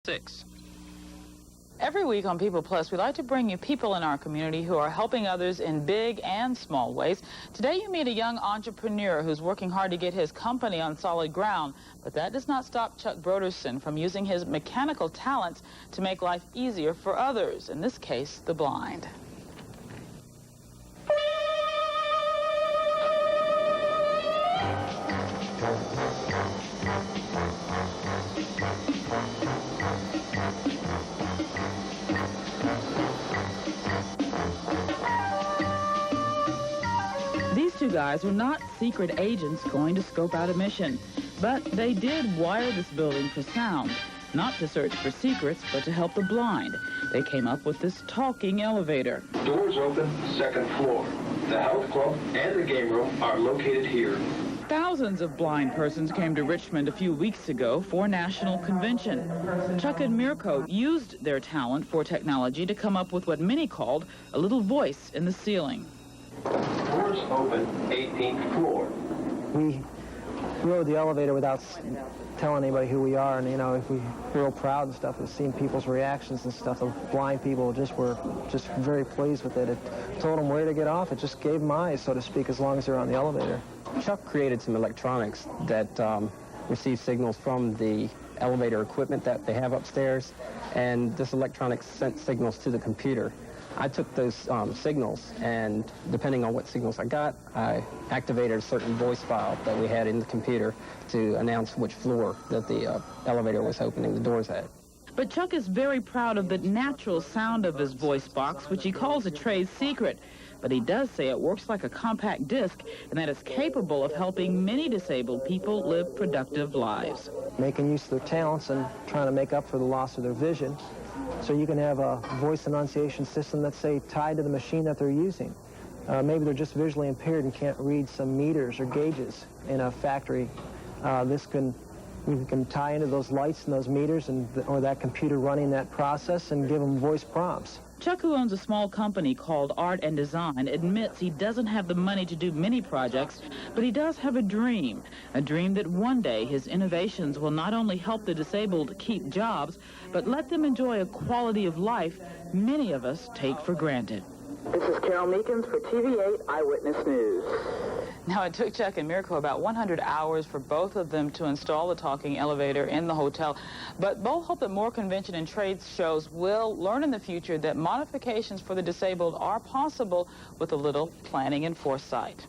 6. Every week on People Plus, we like to bring you people in our community who are helping others in big and small ways. Today you meet a young entrepreneur who's working hard to get his company on solid ground, but that does not stop Chuck Brodersen from using his mechanical talents to make life easier for others, in this case, the blind. These two guys are not secret agents going to scope out a mission, but they did wire this building for sound, not to search for secrets, but to help the blind. They came up with this talking elevator. Doors open, second floor. The health club and the game room are located here. Thousands of blind persons came to Richmond a few weeks ago for a national convention. Chuck and Mirko used their talent for technology to come up with what many called a little voice in the ceiling. Doors open, 18th floor. We rode the elevator without telling anybody who we are, and we're real proud and stuff of seeing people's reactions and stuff. The blind people were just very pleased with it. It told them where to get off. It just gave them eyes, so to speak, as long as they're on the elevator. Chuck created some electronics that receive signals from the elevator equipment that they have upstairs, and this electronics sent signals to the computer. I took those signals, and depending on what signals I got, I activated a certain voice file that we had in the computer to announce which floor that the elevator was opening the doors at. But Chuck is very proud of the natural sound of his voice box, which he calls a trade secret. But he does say it works like a compact disc and that it's capable of helping many disabled people live productive lives. Making use of their talents and trying to make up for the loss of their vision. So you can have a voice enunciation system that's, say, tied to the machine that they're using. Maybe they're just visually impaired and can't read some meters or gauges in a factory. We can tie into those lights and those meters or that computer running that process and give them voice prompts. Chuck, who owns a small company called Art and Design, admits he doesn't have the money to do many projects, but he does have a dream that one day his innovations will not only help the disabled keep jobs, but let them enjoy a quality of life many of us take for granted. This is Carol Meekins for TV8 Eyewitness News. Now, it took Chuck and Mirko about 100 hours for both of them to install the talking elevator in the hotel, but both hope that more convention and trade shows will learn in the future that modifications for the disabled are possible with a little planning and foresight.